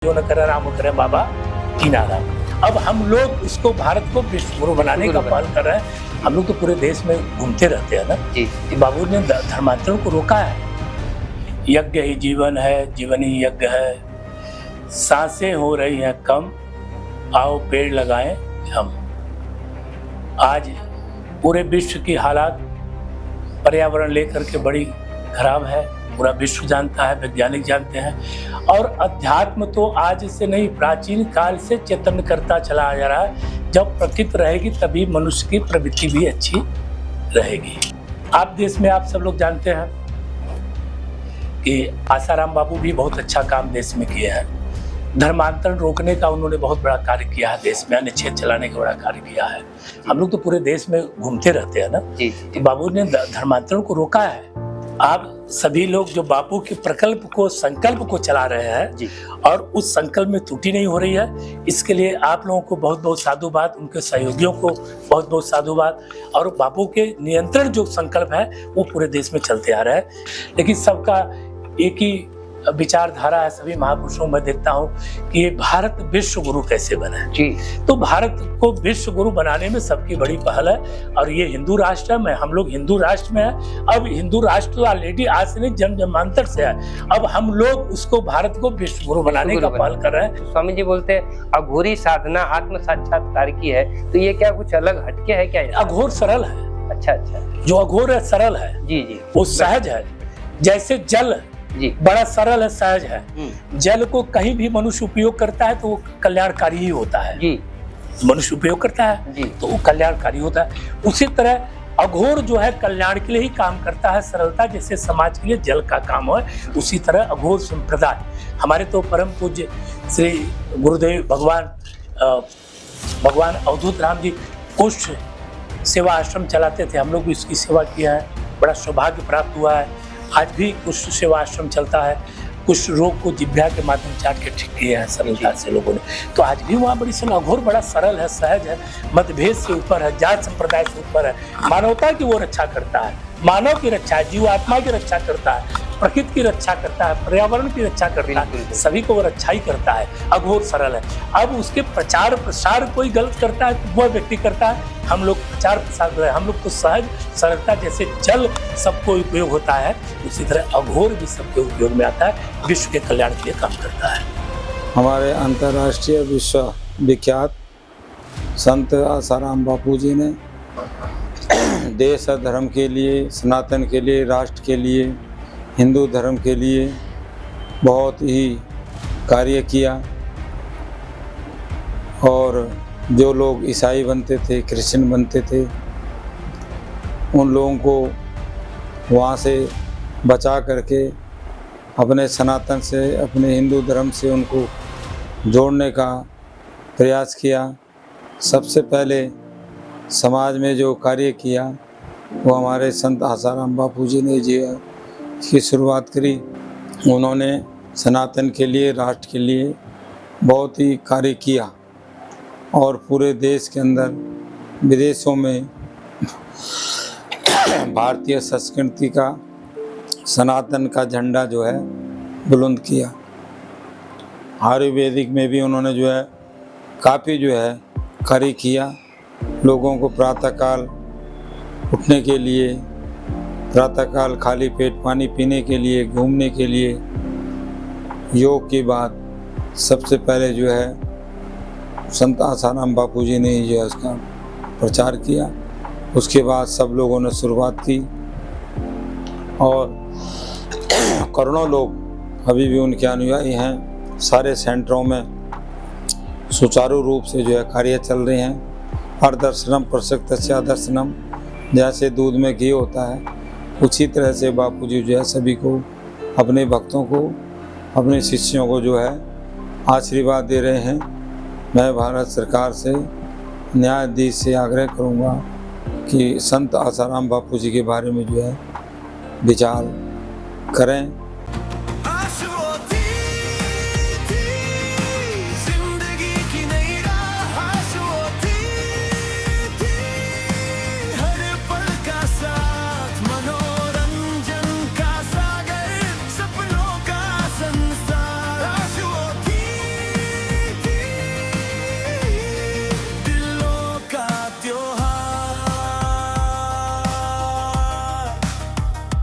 जो न करे राम करे बाबा की नाराम। अब हम लोग उसको भारत को विश्व गुरु बनाने का पहल कर रहे हैं। हम लोग तो पूरे देश में घूमते रहते हैं ना जी। बाबू ने धर्मांतरण को रोका है। यज्ञ ही जीवन है, जीवन ही यज्ञ है, सांसें हो रही हैं कम, आओ पेड़ लगाएं हम। आज पूरे विश्व की हालात पर्यावरण लेकर के बड़ी खराब है, पूरा विश्व जानता है, वैज्ञानिक जानते हैं। और अध्यात्म तो आज से नहीं, प्राचीन काल से चेतन करता चला जा रहा है। जब प्रकृति रहेगी तभी मनुष्य की प्रवृत्ति भी अच्छी रहेगी। आप देश में आप सब लोग जानते हैं कि आसाराम बापू भी बहुत अच्छा काम देश में किए हैं। धर्मांतरण रोकने का उन्होंने बहुत बड़ा कार्य किया है, देश में अनुच्छेद चलाने का बड़ा कार्य किया है। हम लोग तो पूरे देश में घूमते रहते हैं ना जी। बापू ने धर्मांतरण को रोका है। आप सभी लोग जो बापू के प्रकल्प को, संकल्प को चला रहे हैं जी, और उस संकल्प में त्रुटि नहीं हो रही है, इसके लिए आप लोगों को बहुत बहुत साधुवाद, उनके सहयोगियों को बहुत बहुत साधुवाद। और बापू के नियंत्रण जो संकल्प है वो पूरे देश में चलते आ रहा है। लेकिन सबका एक ही विचारधारा है, सभी महापुरुषों में देखता हूँ कि ये भारत विश्व गुरु कैसे बने जी। तो भारत को विश्व गुरु बनाने में सबकी बड़ी पहल है। और ये हिंदू राष्ट्र है, हम लोग हिंदू राष्ट्र में है। अब हिंदू राष्ट्र ऑलरेडी आज से नहीं, जन्म जन्मांतर से है। अब हम लोग उसको, भारत को विश्व गुरु बनाने का पहल कर रहे हैं। स्वामी जी बोलते हैं अघोरी साधना आत्म साक्षात्कार की है, तो ये क्या कुछ अलग हटके है क्या? अघोर सरल है। अच्छा, जो अघोर है सरल है जी जी, वो सहज है। जैसे जल जी बड़ा सरल है, सहज है। जल को कहीं भी मनुष्य उपयोग करता है तो वो कल्याणकारी ही होता है जी। मनुष्य उपयोग करता है जी तो वो कल्याणकारी होता है। उसी तरह अघोर जो है कल्याण के लिए ही काम करता है। सरलता जैसे समाज के लिए जल का काम है, उसी तरह अघोर संप्रदाय। हमारे तो परम पूज्य श्री गुरुदेव भगवान अवधूत राम जी कुष्ठ सेवा आश्रम चलाते थे। हम लोग भी इसकी सेवा किया है, बड़ा सौभाग्य प्राप्त हुआ है। आज भी कुष्ठ सेवा आश्रम चलता है। कुष्ठ रोग को जिभ्या के माध्यम से आके ठीक किया है सरलता से लोगों ने। तो आज भी वहाँ बड़ी सरल, अघोर बड़ा सरल है, सहज है, मतभेद से ऊपर है, जात संप्रदाय से ऊपर है। मानवता की वो रक्षा करता है, मानव की रक्षा, जीव आत्मा की रक्षा करता है, प्रकृति की रक्षा करता है, पर्यावरण की रक्षा करता है, सभी को वो रक्षा ही करता है। अघोर सरल है। अब उसके प्रचार प्रसार कोई गलत करता है तो वह व्यक्ति करता है। हम लोग प्रचार प्रसार कर रहे हैं। हम लोग तो सहज सरलता, जैसे जल सबको उपयोग होता है उसी तरह अघोर भी सबके उपयोग में आता है, विश्व के कल्याण के लिए काम करता है। हमारे अंतर्राष्ट्रीय विश्व विख्यात संत आसाराम बापू जी ने देश और धर्म के लिए, सनातन के लिए, राष्ट्र के लिए, हिंदू धर्म के लिए बहुत ही कार्य किया। और जो लोग ईसाई बनते थे, क्रिश्चियन बनते थे, उन लोगों को वहाँ से बचा करके अपने सनातन से, अपने हिंदू धर्म से उनको जोड़ने का प्रयास किया। सबसे पहले समाज में जो कार्य किया वो हमारे संत आसाराम बापू जी ने जी की शुरुआत करी। उन्होंने सनातन के लिए, राष्ट्र के लिए बहुत ही कार्य किया और पूरे देश के अंदर, विदेशों में भारतीय संस्कृति का, सनातन का झंडा जो है बुलंद किया। आयुर्वेदिक में भी उन्होंने जो है काफ़ी जो है कार्य किया। लोगों को प्रातःकाल उठने के लिए, प्रातःकाल खाली पेट पानी पीने के लिए, घूमने के लिए, योग की बात सबसे पहले जो है संत आसाराम बापू जी ने जो है उसका प्रचार किया। उसके बाद सब लोगों ने शुरुआत की और करोड़ों लोग अभी भी उनके अनुयायी हैं। सारे सेंटरों में सुचारू रूप से जो है कार्य चल रहे हैं। अर्दर्शनम प्रसक्तस्य अदर्शनम, जैसे दूध में घी होता है उसी तरह से बापू जी जो है सभी को, अपने भक्तों को, अपने शिष्यों को जो है आशीर्वाद दे रहे हैं। मैं भारत सरकार से, न्यायाधीश से आग्रह करूंगा कि संत आसाराम बापू जी के बारे में जो है विचार करें